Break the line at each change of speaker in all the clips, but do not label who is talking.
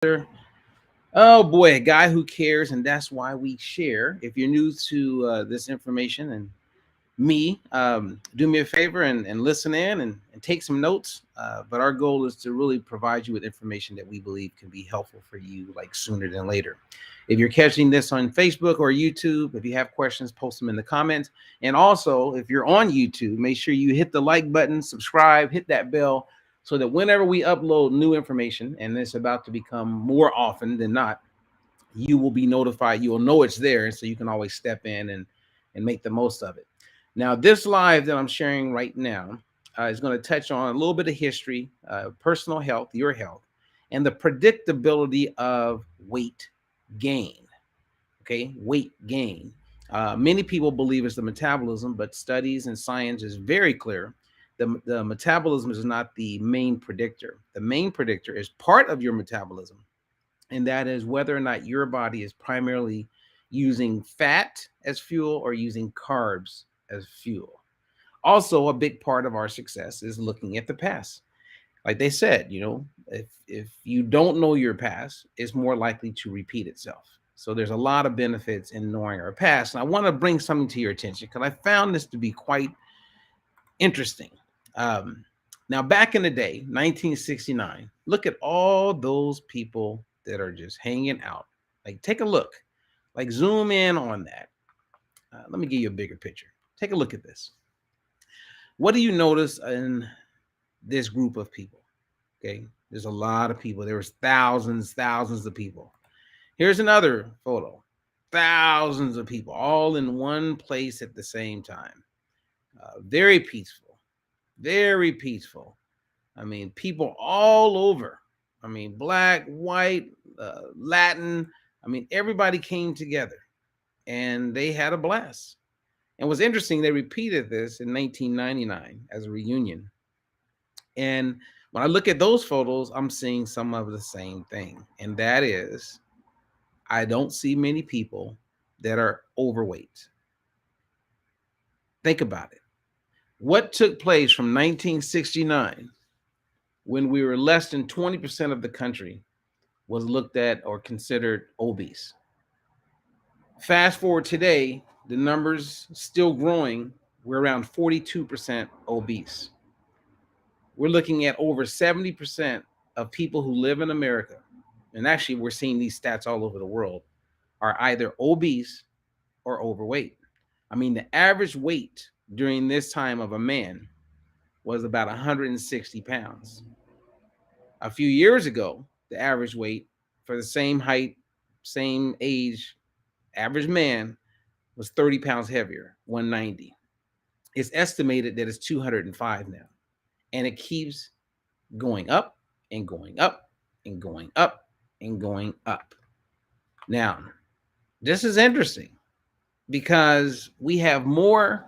Oh boy, a guy who cares, and that's why we share. If you're new to this information and me, do me a favor and listen in and take some notes. But our goal is to really provide you with information that we believe can be helpful for you, like sooner than later. If you're catching this on Facebook or YouTube, if you have questions, post them in the comments. And also, if you're on YouTube, make sure you hit the like button, subscribe, hit that bell, so that whenever we upload new information, and it's about to become more often than not, you will be notified. You will know it's there, and so you can always step in and make the most of it. Now, this live that I'm sharing right now is going to touch on a little bit of history, personal health, your health, and the predictability of weight gain. Okay, weight gain. Many people believe it's the metabolism, but studies and science is very clear. The metabolism is not the main predictor. The main predictor is part of your metabolism, and that is whether or not your body is primarily using fat as fuel or using carbs as fuel. Also, a big part of our success is looking at the past. Like they said, if you don't know your past, it's more likely to repeat itself. So there's a lot of benefits in knowing our past. And I want to bring something to your attention because I found this to be quite interesting. Um, Now, back in the day, 1969, look at all those people that are just hanging out. Like, take a look, like, zoom in on that. Let me give you a bigger picture. Take a look at this. What do you notice in this group of people? Okay, there's a lot of people. There was thousands of people. Here's another photo. Thousands of people all in one place at the same time. Very peaceful, very peaceful. I mean, people all over. I mean, black, white, Latin. I mean, everybody came together and they had a blast. And what's interesting, they repeated this in 1999 as a reunion. And when I look at those photos, I'm seeing some of the same thing. And that is, I don't see many people that are overweight. Think about it. What took place from 1969, when we were less than 20% of the country was looked at or considered obese? Fast forward today, the numbers still growing. We're around 42% obese. We're looking at over 70% of people who live in America, and actually we're seeing these stats all over the world, are either obese or overweight. I mean, the average weight during this time of a man was about 160 pounds. A few years ago, the average weight for the same height, same age, average man was 30 pounds heavier, 190. It's estimated that it's 205 now. And it keeps going up and going up and going up and going up. Now, this is interesting because we have more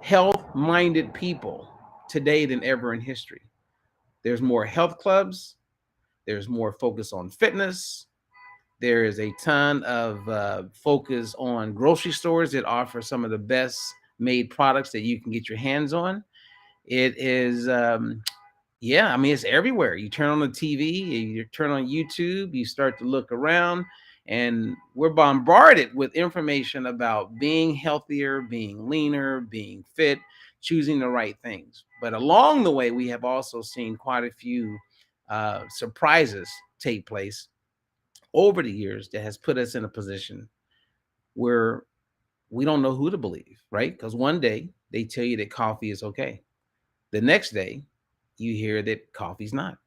health minded people today than ever in history. There's more health clubs, there's more focus on fitness. There is a ton of focus on grocery stores that offer some of the best made products that you can get your hands on. It is, yeah, I mean, it's everywhere. You turn on the TV, you turn on YouTube, you start to look around, and we're bombarded with information about being healthier, being leaner, being fit, choosing the right things. But along the way, we have also seen quite a few surprises take place over the years that has put us in a position where we don't know who to believe, right? Because one day they tell you that coffee is okay. The next day, you hear that coffee's not.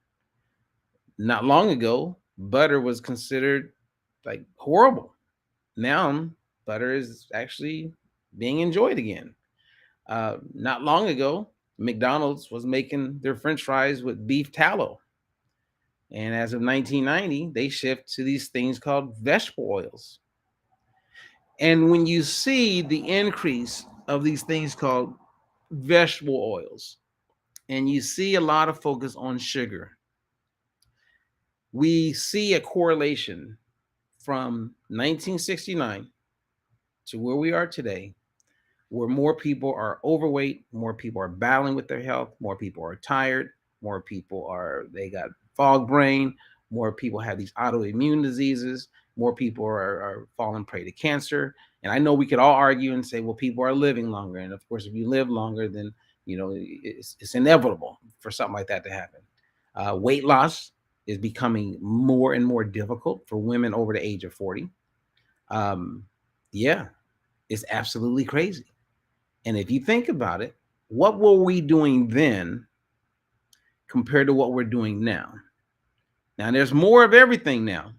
Not long ago, butter was considered like horrible. Now, butter is actually being enjoyed again. Not long ago, McDonald's was making their French fries with beef tallow. And as of 1990, they shift to these things called vegetable oils. And when you see the increase of these things called vegetable oils, and you see a lot of focus on sugar, we see a correlation from 1969 to where we are today, where more people are overweight, more people are battling with their health, more people are tired, more people are, they got fog brain, More people have these autoimmune diseases. More people are falling prey to cancer. And I know we could all argue and say, well, people are living longer. And of course, if you live longer, then, it's inevitable for something like that to happen. Weight loss is becoming more and more difficult for women over the age of 40. Um, yeah, it's absolutely crazy. And if you think about it, what were we doing then compared to what we're doing now? Now, there's more of everything now,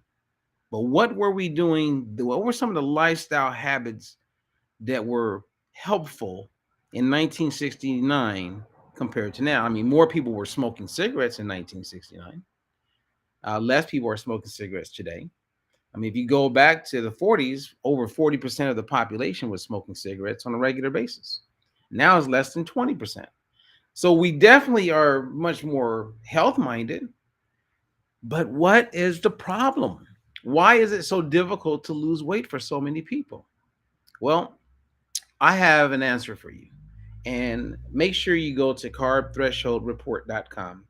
but what were we doing? What were some of the lifestyle habits that were helpful in 1969 compared to now? I mean, more people were smoking cigarettes in 1969. Less people are smoking cigarettes today. I mean, if you go back to the 40s, over 40% of the population was smoking cigarettes on a regular basis. Now it's less than 20%. So we definitely are much more health minded. But what is the problem? Why is it so difficult to lose weight for so many people? Well, I have an answer for you. And make sure you go to carbthresholdreport.com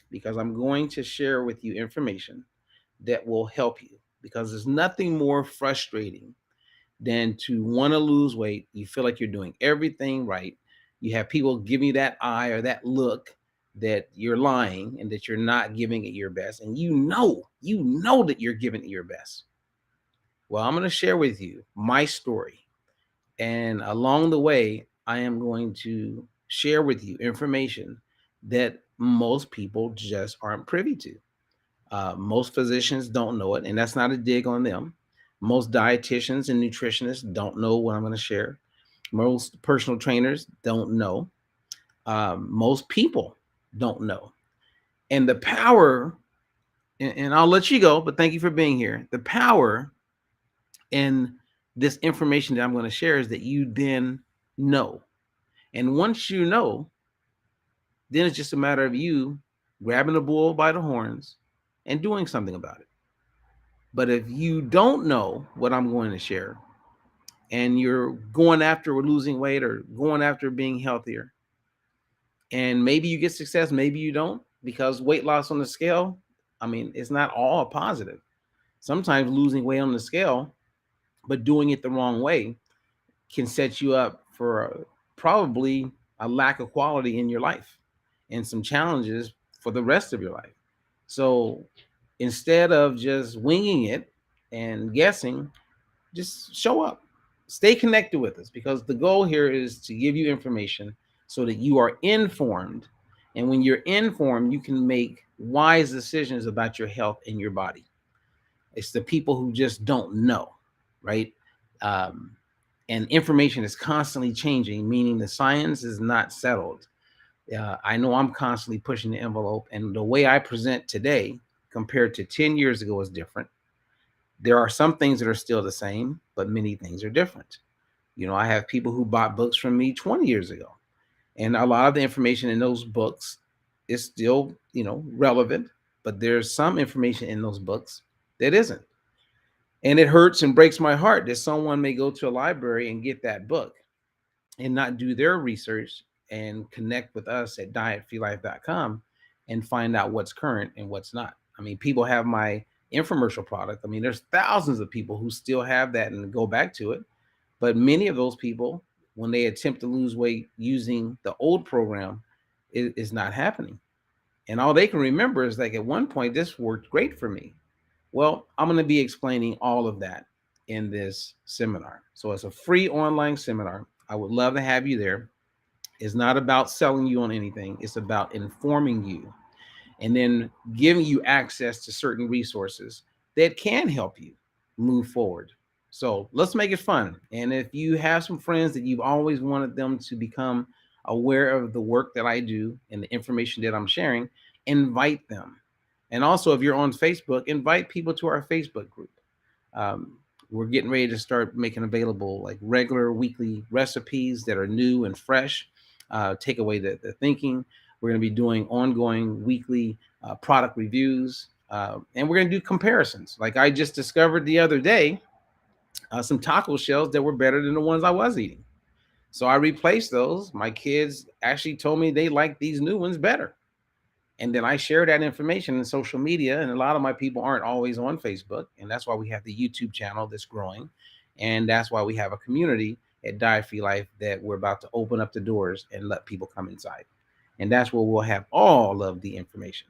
because I'm going to share with you information that will help you, because there's nothing more frustrating than to want to lose weight. You feel like you're doing everything right. You have people giving you that eye or that look that you're lying and that you're not giving it your best. And you know that you're giving it your best. Well, I'm going to share with you my story. And along the way, I am going to share with you information that most people just aren't privy to. Most physicians don't know it, and that's not a dig on them. Most dietitians and nutritionists don't know what I'm going to share. Most personal trainers don't know. Most people don't know. And the power, and I'll let you go, but thank you for being here. The power in this information that I'm going to share is that you then know. And once you know, then it's just a matter of you grabbing the bull by the horns and doing something about it. But if you don't know what I'm going to share and you're going after losing weight or going after being healthier, and maybe you get success, maybe you don't, because weight loss on the scale, I mean, it's not all positive. Sometimes losing weight on the scale, but doing it the wrong way, can set you up for probably a lack of quality in your life and some challenges for the rest of your life. So instead of just winging it and guessing, just show up. Stay connected with us, because the goal here is to give you information so that you are informed. And when you're informed, you can make wise decisions about your health and your body. It's the people who just don't know, right? Um, and information is constantly changing, meaning the science is not settled. I know I'm constantly pushing the envelope, and the way I present today compared to 10 years ago is different. There are some things that are still the same, but many things are different. I have people who bought books from me 20 years ago, and a lot of the information in those books is still, relevant, but there's some information in those books that isn't. And it hurts and breaks my heart that someone may go to a library and get that book and not do their research and connect with us at dietfreelife.com and find out what's current and what's not. I mean, people have my infomercial product. I mean, there's thousands of people who still have that and go back to it. But many of those people, when they attempt to lose weight using the old program, it is not happening. And all they can remember is like, at one point, this worked great for me. Well, I'm going to be explaining all of that in this seminar. So it's a free online seminar. I would love to have you there. It's not about selling you on anything. It's about informing you and then giving you access to certain resources that can help you move forward. So let's make it fun. And if you have some friends that you've always wanted them to become aware of the work that I do and the information that I'm sharing, invite them. And also, if you're on Facebook, invite people to our Facebook group. Um, we're getting ready to start making available like regular weekly recipes that are new and fresh. Take away the thinking. We're going to be doing ongoing weekly product reviews, and we're going to do comparisons. Like I just discovered the other day, some taco shells that were better than the ones I was eating. So I replaced those. My kids actually told me they like these new ones better. And then I share that information in social media. And a lot of my people aren't always on Facebook. And that's why we have the YouTube channel that's growing. And that's why we have a community at Diet Free Life that we're about to open up the doors and let people come inside. And that's where we'll have all of the information.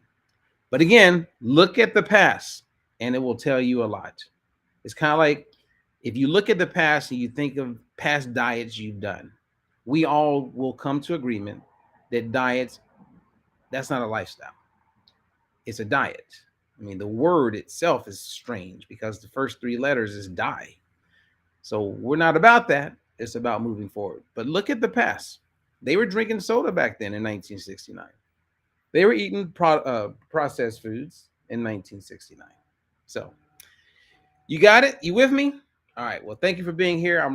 But again, look at the past and it will tell you a lot. It's kind of like if you look at the past and you think of past diets you've done, we all will come to agreement that diets, that's not a lifestyle. It's a diet. I mean, the word itself is strange because the first three letters is die. So we're not about that. It's about moving forward. But look at the past. They were drinking soda back then in 1969. They were eating processed foods in 1969. So you got it? You with me? All right. Well, thank you for being here. I'm